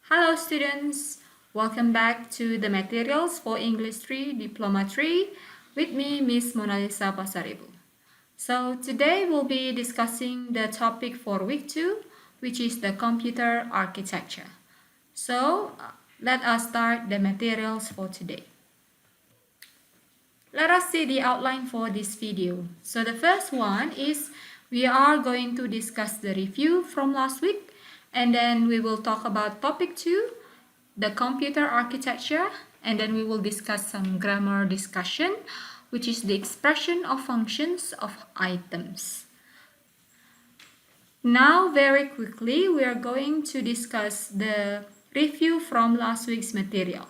Hello students, welcome back to the materials for English 3 Diploma 3 with me Miss Mona Lisa Pasaribu. So today we'll be discussing the topic for week 2, which is the computer architecture. So let us start the materials for today. Let us see the outline for this video. So the first one is we are going to discuss the review from last week, and then we will talk about topic 2, the computer architecture, and then we will discuss some grammar discussion, which is the expression of functions of items. Now, very quickly, we are going to discuss the review from last week's material.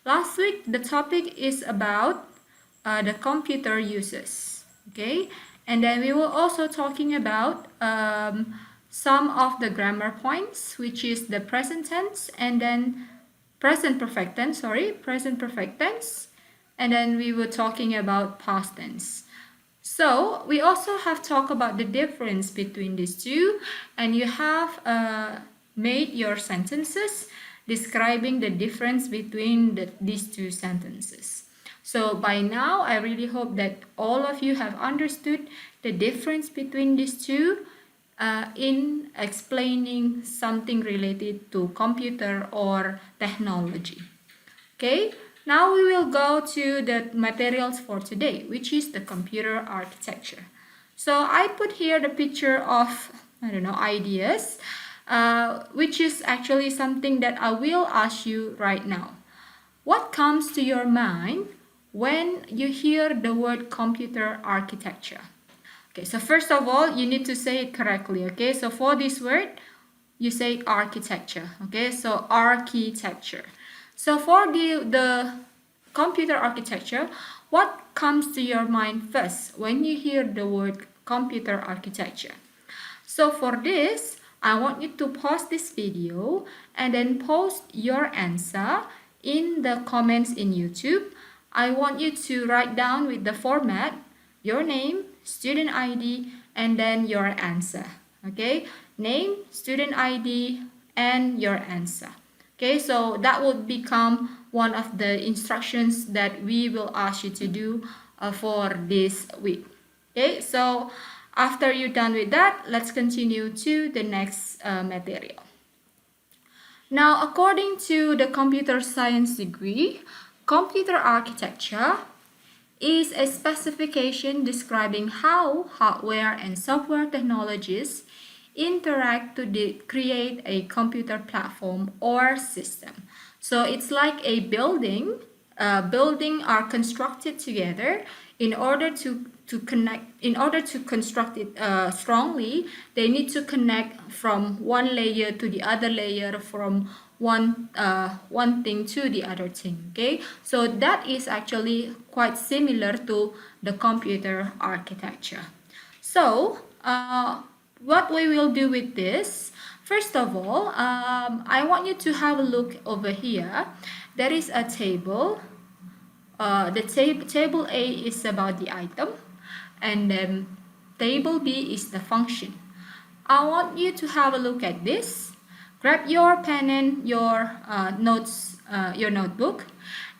Last week, the topic is about the computer uses, okay? And then we were also talking about some of the grammar points, which is the present tense and then present perfect tense, and then we were talking about past tense. So we also have talked about the difference between these two, and you have made your sentences describing the difference between these two sentences. So by now, I really hope that all of you have understood the difference between these two in explaining something related to computer or technology. Okay, now we will go to the materials for today, which is the computer architecture. So I put here the picture of, ideas, which is actually something that I will ask you right now. What comes to your mind when you hear the word computer architecture? Okay, so first of all, you need to say it correctly, okay? So for this word, you say architecture, okay? So architecture. So for the computer architecture, what comes to your mind first when you hear the word computer architecture? So for this, I want you to pause this video and then post your answer in the comments in YouTube. I want you to write down with the format your name, student ID, and then your answer. Okay, name, student ID, and your answer. Okay, so that would become one of the instructions that we will ask you to do for this week. Okay, so after you're done with that, let's continue to the next material. Now, according to the computer science degree, computer architecture is a specification describing how hardware and software technologies interact to create a computer platform or system. So it's like a building. Building are constructed together in order to connect. In order to construct it strongly, they need to connect from one layer to the other layer, from one thing to the other thing. Okay, so that is actually quite similar to the computer architecture. So what we will do with this, first of all, I want you to have a look over here. There is a table. Table A is about the item, and then table B is the function. I want you to have a look at this. Grab your pen and your your notebook,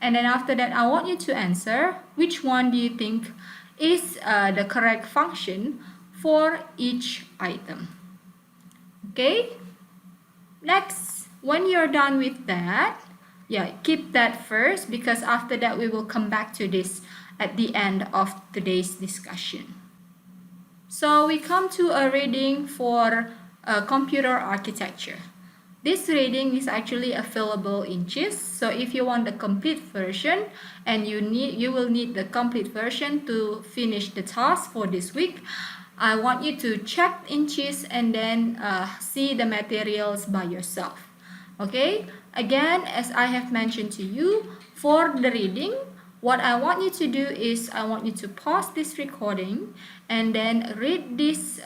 and then after that, I want you to answer which one do you think is the correct function for each item. Okay. Next, when you're done with that, keep that first, because after that we will come back to this at the end of today's discussion. So we come to a reading for computer architecture. This reading is actually available in GIS. So if you want the complete version, and you will need the complete version to finish the task for this week, I want you to check in GIS and then see the materials by yourself. Okay, again, as I have mentioned to you, for the reading, what I want you to do is I want you to pause this recording and then read these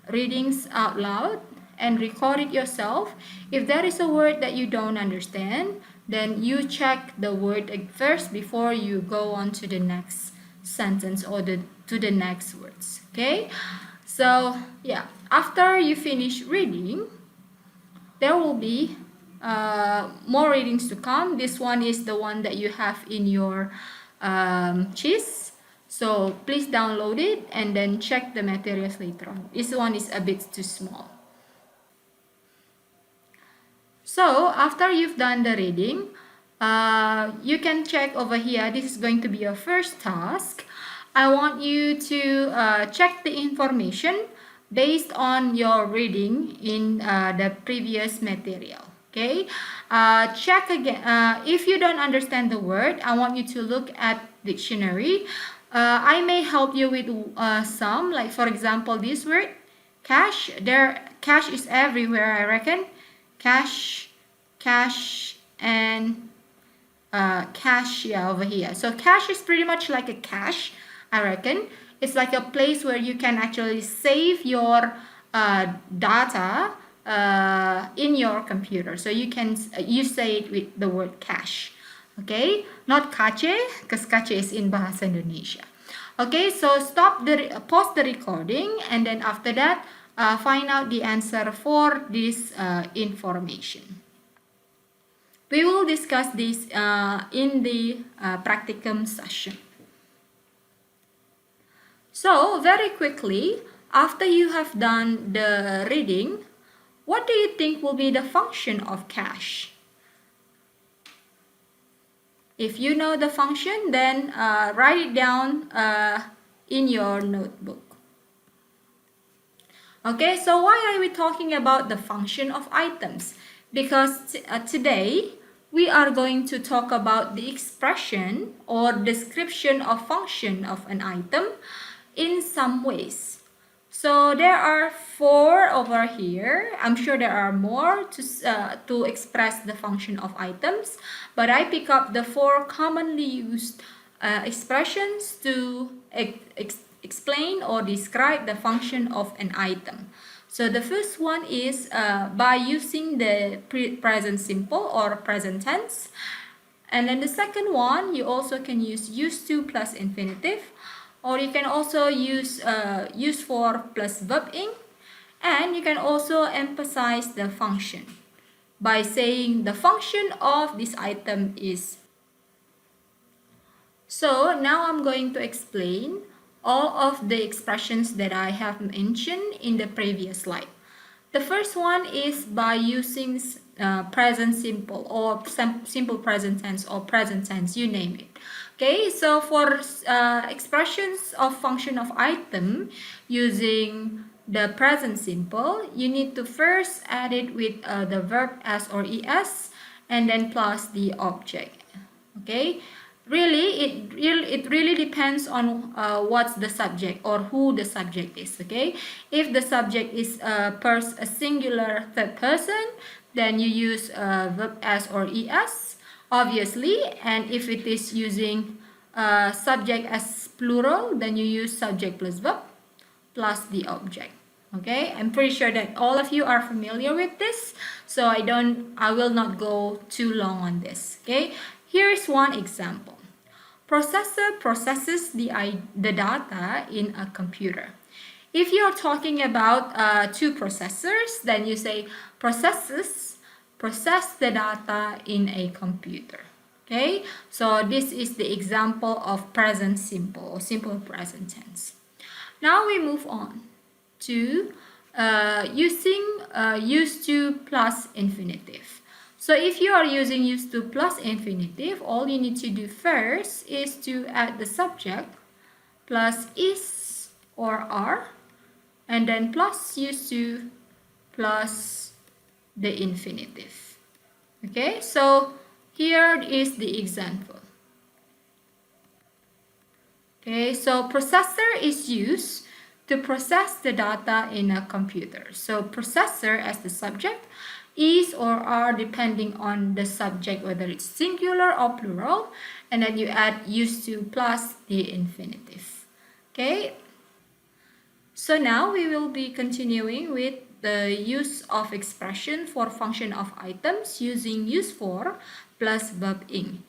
readings out loud and record it yourself. If there is a word that you don't understand, then you check the word first before you go on to the next sentence or to the next words. Okay, so after you finish reading, there will be more readings to come. This one is the one that you have in your cheese. So please download it and then check the materials later on. This one is a bit too small. So after you've done the reading, you can check over here. This is going to be your first task. I want you to check the information based on your reading in the previous material. Okay, check again. If you don't understand the word, I want you to look at dictionary. I may help you with some, like for example, this word, cash. Cash is everywhere, I reckon. Cash, and cash, yeah, over here. So cash is pretty much like a cache, I reckon. It's like a place where you can actually save your data in your computer. So you say it with the word cache. Okay, not kache, because kache is in Bahasa Indonesia. Okay, so pause the recording, and then after that, find out the answer for this information. We will discuss this in the practicum session. So, very quickly, after you have done the reading, what do you think will be the function of cache? If you know the function, then write it down in your notebook. Okay, so why are we talking about the function of items? Because today we are going to talk about the expression or description of function of an item in some ways. So there are 4 over here. I'm sure there are more to express the function of items, but I pick up the 4 commonly used expressions to explain or describe the function of an item. So the first one is by using the present simple or present tense. And then the second one, you also can use used to plus infinitive, or you can also use used for plus verb ing, and you can also emphasize the function by saying the function of this item is. So now I'm going to explain all of the expressions that I have mentioned in the previous slide. The first one is by using present simple or simple present tense or present tense, you name it. Okay, so for expressions of function of item using the present simple, you need to first add it with the verb s or es and then plus the object. Okay, really it really depends on what's the subject or who the subject is. Okay, if the subject is a singular third person, then you use verb s or es, obviously. And if it is using subject as plural, then you use subject plus verb plus the object. Okay, I'm pretty sure that all of you are familiar with this, so I will not go too long on this. Okay, here's one example. Processor processes the data in a computer. If you're talking about 2 processors, then you say process the data in a computer. Okay, so this is the example of present simple or simple present tense. Now we move on to using used to plus infinitive. So if you are using used to plus infinitive, all you need to do first is to add the subject plus is or are, and then plus used to plus the infinitive. Okay, so here is the example. Okay, so processor is used to process the data in a computer. So processor as the subject, is or are depending on the subject, whether it's singular or plural, and then you add used to plus the infinitive. Okay, so now we will be continuing with the use of expression for function of items using use for plus verb ing.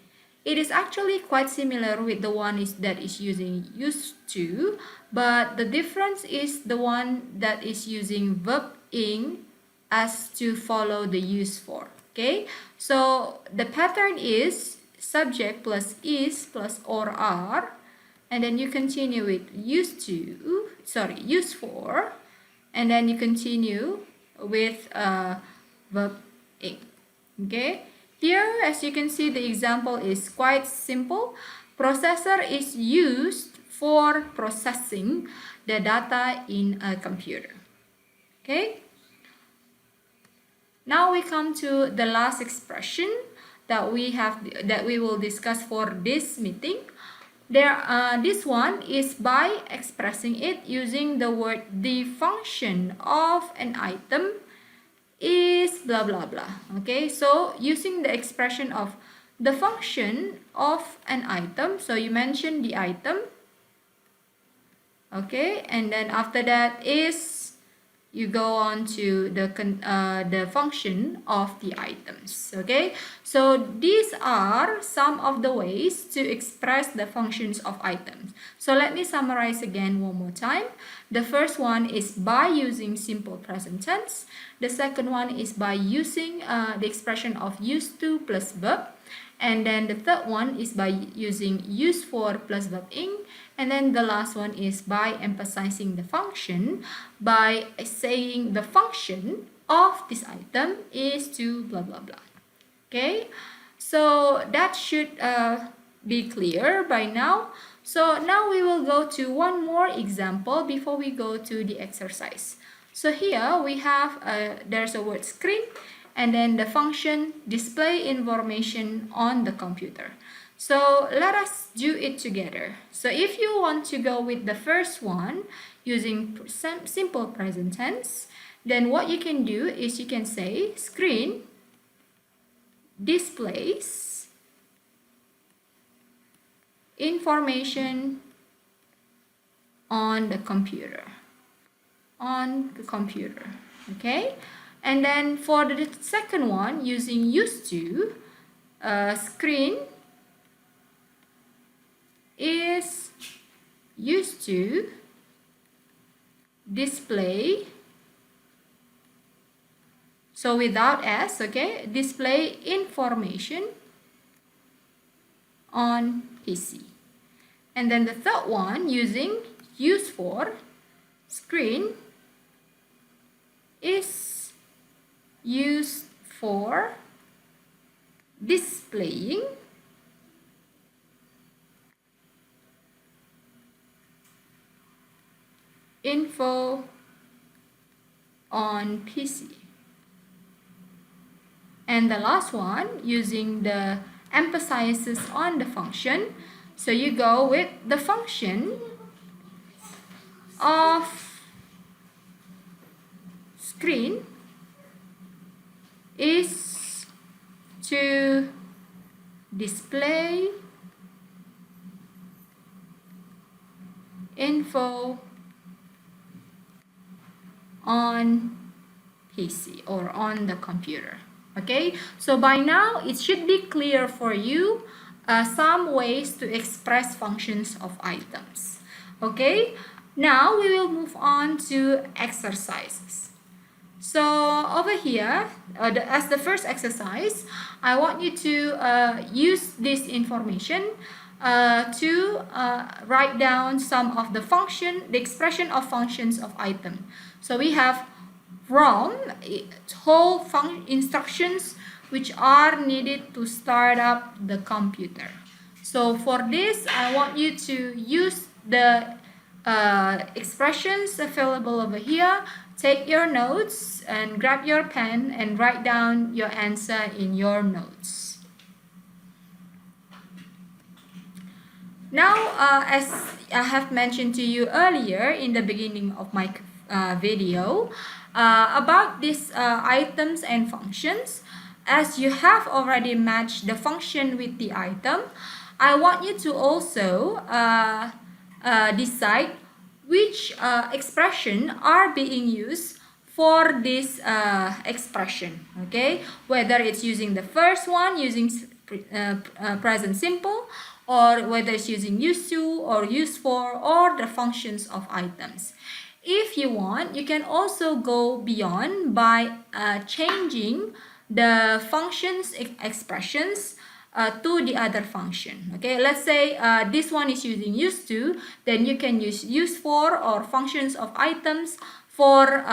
It is actually quite similar with the one that is using used to, but the difference is the one that is using verb ing as to follow the use for. Okay, so the pattern is subject plus is plus or are, and then you continue with used for, and then you continue with verb ing. Okay, here as you can see the example is quite simple. Processor is used for processing the data in a computer. Okay, now we come to the last expression that we will discuss for this meeting. This one is by expressing it using the word the function of an item is blah blah blah. Okay, so using the expression of the function of an item, so you mention the item. Okay, and then after that is you go on to the function of the items. Okay, so these are some of the ways to express the functions of items. So let me summarize again one more time. The first one is by using simple present tense. The second one is by using the expression of used to plus verb. And then the third one is by using used for plus verb ing. And then the last one is by emphasizing the function by saying the function of this item is to blah blah blah. Okay, so that should be clear by now. So now we will go to one more example before we go to the exercise. So here we have there's a word screen, and then the function display information on the computer. So let us do it together. So if you want to go with the first one using simple present tense, then what you can do is you can say screen displays information on the computer. Okay, and then for the second one using used to, screen is used to display, so without s, okay, display information on PC. And then the third one using used for, screen is used for displaying info on PC. And the last one using the emphasis on the function, so you go with the function of screen is to display info on PC or on the computer. Okay, so by now it should be clear for you some ways to express functions of items. Okay, now we will move on to exercises. So over here, as the first exercise, I want you to use this information to write down some of the expression of functions of item. So we have from whole instructions which are needed to start up the computer. So for this, I want you to use the expressions available over here. Take your notes and grab your pen and write down your answer in your notes. Now, as I have mentioned to you earlier in the beginning of my video about these items and functions, as you have already matched the function with the item, I want you to also decide which expression are being used for this expression. Okay, whether it's using the first one using present simple, or whether it's using used to or used for, or the functions of items. If you want, you can also go beyond by changing the functions expressions to the other function. Okay, let's say this one is using used to, then you can use use for or functions of items for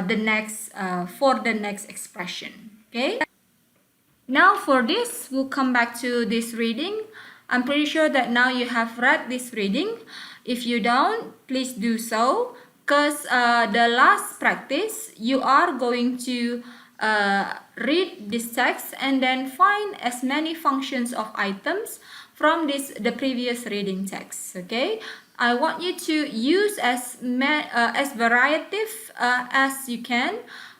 the next expression. Okay, now for this, we'll come back to this reading. I'm pretty sure that now you have read this reading. If you don't, please do so, because the last practice you are going to read this text and then find as many functions of items from the previous reading text. Okay, I want you to use as variety as you can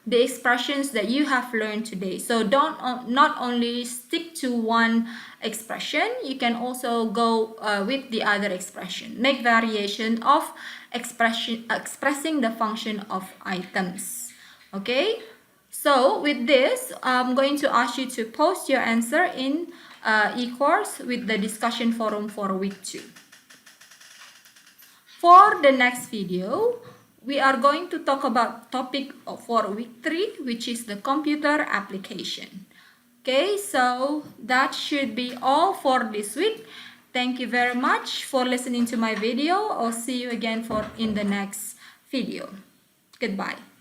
the expressions that you have learned today. So don't not only stick to one expression, you can also go with the other expression. Make variation of expressing the function of items. Okay, so with this, I'm going to ask you to post your answer in e-course with the discussion forum for week 2. For the next video, we are going to talk about topic for week 3, which is the computer application. Okay, so that should be all for this week. Thank you very much for listening to my video. I'll see you again in the next video. Goodbye.